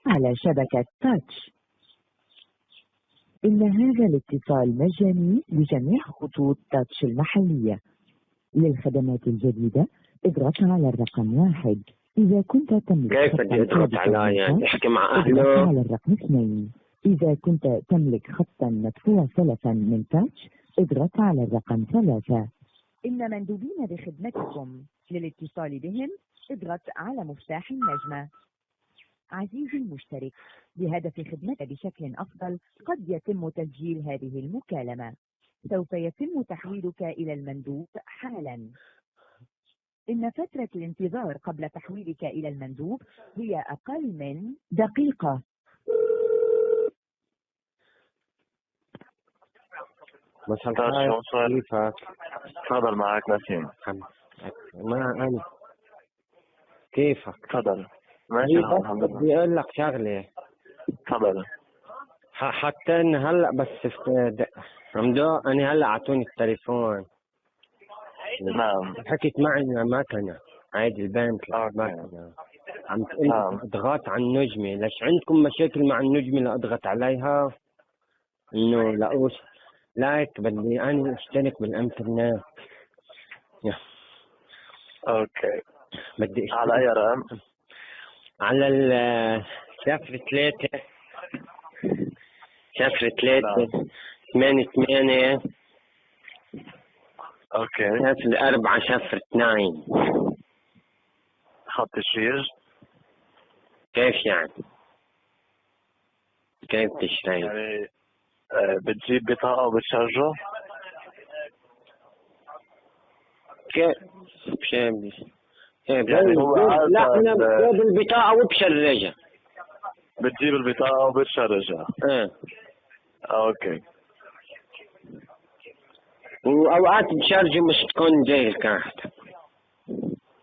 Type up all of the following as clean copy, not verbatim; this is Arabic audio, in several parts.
على شبكة تاتش. إن هذا الاتصال مجاني لجميع خطوط تاتش المحلية. للخدمات الجديدة اضغط على الرقم 1 إذا كنت تملك كيف بدي اضغط على يعني احكي مع اضغط اهله؟ على الرقم 2 إذا كنت تملك خطا مدفوع سلفا من تاتش اضغط على الرقم 3. إن مندوبين بخدمتكم، للاتصال بهم اضغط على مفتاح النجمة. عزيزي المشترك، بهدف خدمتك بشكل أفضل قد يتم تسجيل هذه المكالمة. سوف يتم تحويلك إلى المندوب حالا. إن فترة الانتظار قبل تحويلك إلى المندوب هي أقل من دقيقة. مساء الخير، كيفك؟ تفضل، معك نسيم. ما أنا كيفك؟ تفضل. ماشي الحمد لله. بدي أقول لك شغلة. تفضل. حتى إن هلا بس حمدو أنا هلا أعطوني التليفون. نعم. حكيت معي المكنة عادي البنك المكنة عم تقول نعم. اضغط على النجمة. ليش عندكم مشاكل مع النجمة لأضغط عليها؟ إنه لقوش لايك بدي أنا أشترك بالإنترنت. اوكي. بدي أشترك. على أي رقم؟ على 03 88 اوكي. 0402. خط الشير. كيف يعني؟ كيف تشتري؟ يعني بتجيب بطاقة وبتشارجه؟ كيف؟ بشيء يعني هو لا أنا بجيب البطاقة وبشرجها. بتجيب البطاقة وبتشارجها؟ إيه. اوكي. وأوقات بشرجه مش تكون زي الكارت.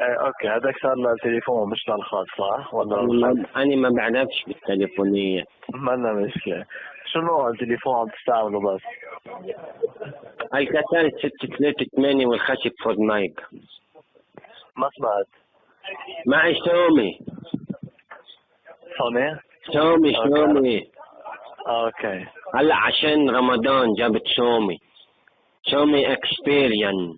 اوكي، هذاك صار للتليفون مش للخاص صح؟ ولا أنا ما بعرفش بالتليفونية. ما لنا مشكلة. شو نوع التليفون عم تستعمله بس؟ الكتال 638 والخشب فور مايك. ما سمعت. معي سومي. سومي. اوكي. هلا عشان رمضان جابت سومي اكسبيريان.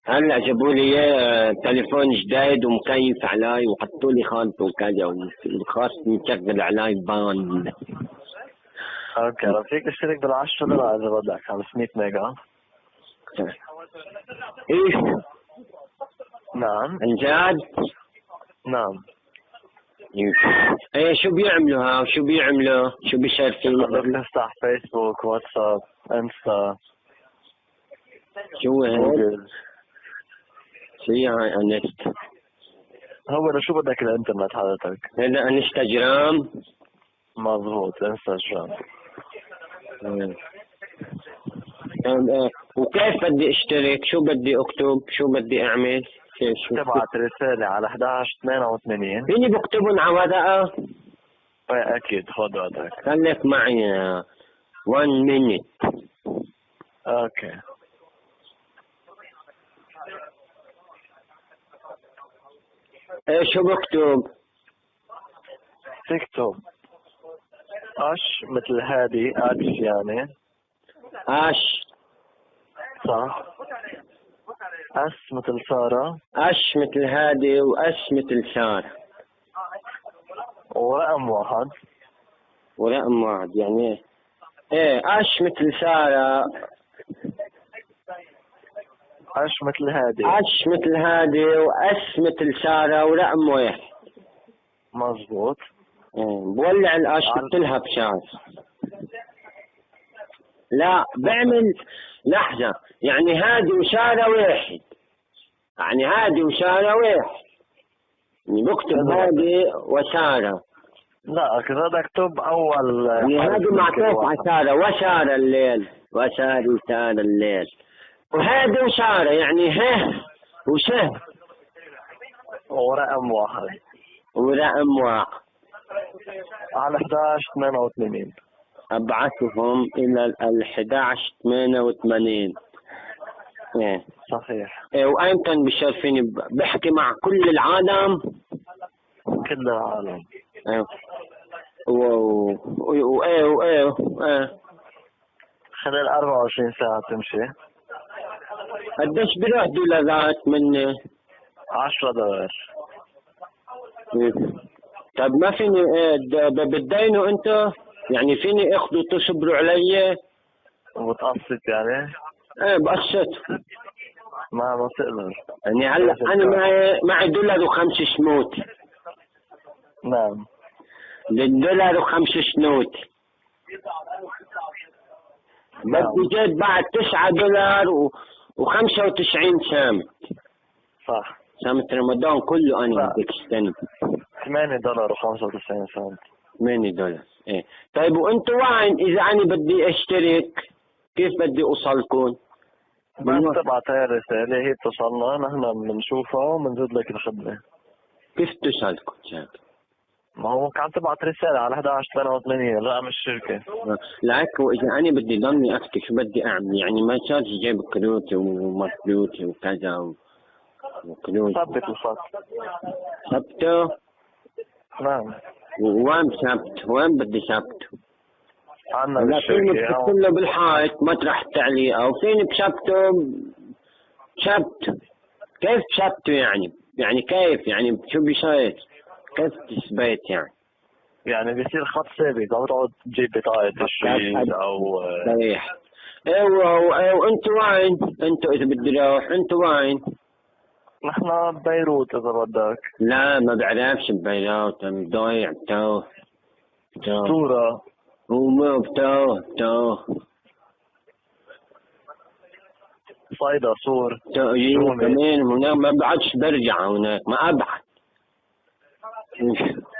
هلا جابوا لي تليفون جديد ومكيف علي وحطوا لي خالته وكذا والخاص مشغل علي باند. اوكي، رح فيك تشترك $10 اذا بدك 500 ميجا. ايش؟ نعم. انجاد؟ نعم. ايه شو بيعملوا شو بيشاركين؟ بدك تفتح فيسبوك، واتساب، انستا، شو جوجل. شو يعني انست؟ هو شو بدك الانترنت حضرتك؟ هذا انستغرام. مضبوط، انستغرام. وكيف بدي اشترك؟ شو بدي اكتب؟ شو بدي اعمل؟ تبعت رسالة على 1188. فيني بكتبهم على ورقة؟ اكيد، خذ وقتك. خليك معي 1 minute. اوكي. ايه شو بكتب؟ تكتب اش مثل هادي، اتش يعني. اش. صح. اس مثل سارة. اش مثل هادي واس مثل سارة. ورقم 1. ورقم 1 يعني ايه؟ اش مثل سارة. اش مثل هادي. اش مثل هادي واس مثل سارة ورقم 1. مظبوط. بولع الاش بقتلها بشاز. لا بعمل لحظة، يعني هادي وسارة 1. يعني هادي وسارة 1. يعني بكتب هادي وسارة. لا كذا بدك تكتب اول. يعني هادي معطوف على سارة وسارة الليل وسارة سارة الليل وهادي وسارة يعني ه وشه. ورقم 1. ورقم 1 على 1188. ابعثهم الى 1188. ايه صحيح. ايه وايمتى بشرفيني بحكي مع كل العالم. كل العالم. ايه خلال 24 ساعة تمشي. قديش بيروح دولارات من $10. طب ما فيني بتدينوا انتو؟ يعني فيني اخذوا تصبروا علي؟ وبتقسط يعني؟ ايه بقسط. ما تقدر. يعني هلا انا معي $5 شنوت. نعم. $5 بدي جد بعد $9 و95 سنت. صح. سنة رمضان كله انا بدك استنى. $8 و95 سنت. $8. ايه طيب وانتوا وين اذا انا بدي اشترك كيف بدي اوصلكم؟ بس تبعت هاي الرسالة هي بتوصلنا نحن بنشوفها وبنزيد لك الخدمة. كيف توصلكم شاب؟ ما هو ممكن عم تبعت رسالة على 1188 رقم الشركة. لك واذا انا بدي ضلني افتي شو بدي اعمل؟ يعني ما صار جايب كروتي ومفلوتي وكذا وكروتي. ثبت الخط. ثبته؟ نعم. وين ثبت؟ وين بدي ثبت؟ عنا فيني بالشركة. بحط له بالحائط مطرح التعليق او فيني بثبته ثبت. كيف ثبته يعني؟ يعني كيف يعني شو بيصير؟ كيف تثبت يعني؟ يعني بيصير خط ثابت او تقعد تجيب بطاقة تشغيل او صحيح. ايوه وانتوا وين؟ انتوا اذا بدي اروح انتوا وين؟ نحن ببيروت اذا بدك. لا ما بعرفش ببيروت ضايع توه. اسطورة. وما توه صيدا صور. كمان هناك ما بعدش برجع هناك ما ابعد.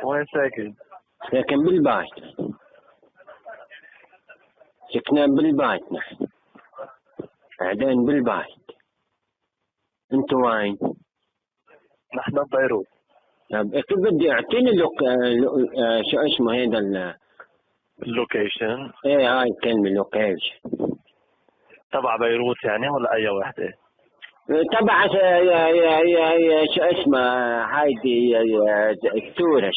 وين ساكن؟ ساكن بالبيت. سكنا بالبيت نحن. قاعدين بالبيت. انتوا وين؟ نحن ببيروت. طب كيف بدي اعطيني شو اسمه هذا اللوكيشن. ايه هاي الكلمة لوكيشن. تبع بيروت يعني ولا اي وحدة؟ تبع يا شو اسمه هايدي ستورة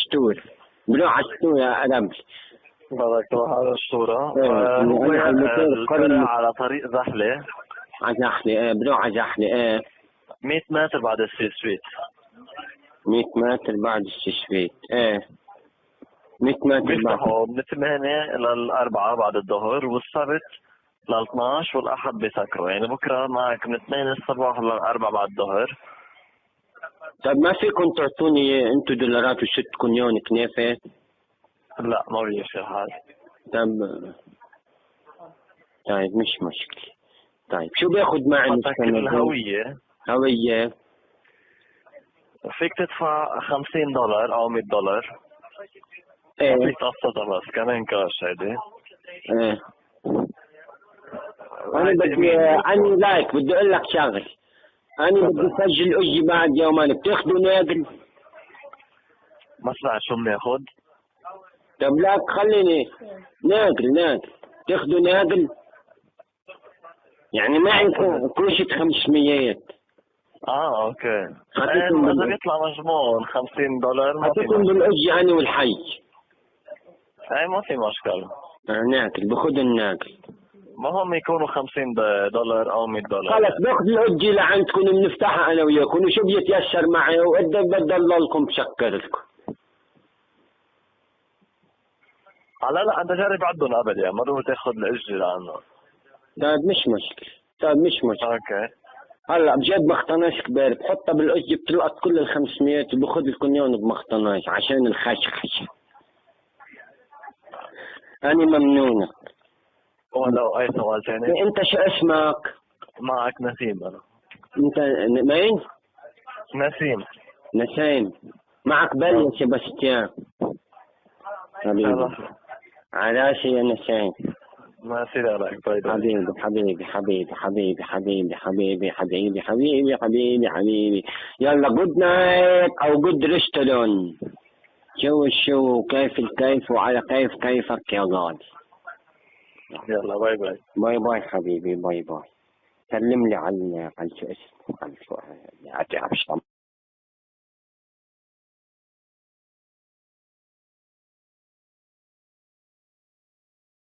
بنوع ستورة رمل. بدك تروح على الصورة. هو الفرع على طريق زحلة. على زحلة بنوع زحلة 100 متر بعد السي سويت. 100 متر بعد السي سويت 100 متر بيفتحوا من 8 إلى 4 بعد الظهر والسبت ل12 والأحد بيسكروا. يعني بكرة معك من 2 الصبح ل4 بعد الظهر. طيب ما فيكم تعطوني انتوا $1 وشتكم يوم كنافة؟ لا ما بيصير هذا. طيب مش مشكلة. طيب شو بياخد معي الهوية؟ هوية فيك تدفع $50 أو $100. ايه فيك تقسطها بس كمان كاش هيدي. ايه انا بدي اقول لك شغله. انا بدي اسجل اجي بعد يومين بتاخذوا ناقل؟ ما سمعت شو بناخذ؟ طب لا خليني ناقل تاخذوا ناقل؟ يعني معي كوشة 500. اوكي. اذا بيطلع مجموع $50 ما في حطيتهم بالاجي انا والحي. اي ما في مشكلة. ناقل باخذ الناقل. ما هم يكونوا $50 او $100. خلص باخذ الاجي لعندكم بنفتحها انا وياكم وشو بيتيسر معي بدي اضلكم بشكر لكم. لا انت جرب عندهم قبل يعني ما تاخذ الاجي لعنه. طيب مش مشكلة. اوكي. هلا بجد مخطناش كبير بحطها بالاجي بتلقط كل ال500 وباخذ لكم يوم بمخطناش عشان الخشخش. أنا ممنونة. ولو أي سؤال ثاني؟ أنت شو اسمك؟ معك نسيم أنا. أنت مين؟ نسيم. معك بل يا سباستيان. حبيبي. على راسي يا نسيم. ما يصير عليك. حبيبي. يلا جود نايت أو جود ريستورون. شو كيف الكيف وعلى كيفك يا غالي. يلا باي. باي حبيبي باي. سلم لي على شو اسمه على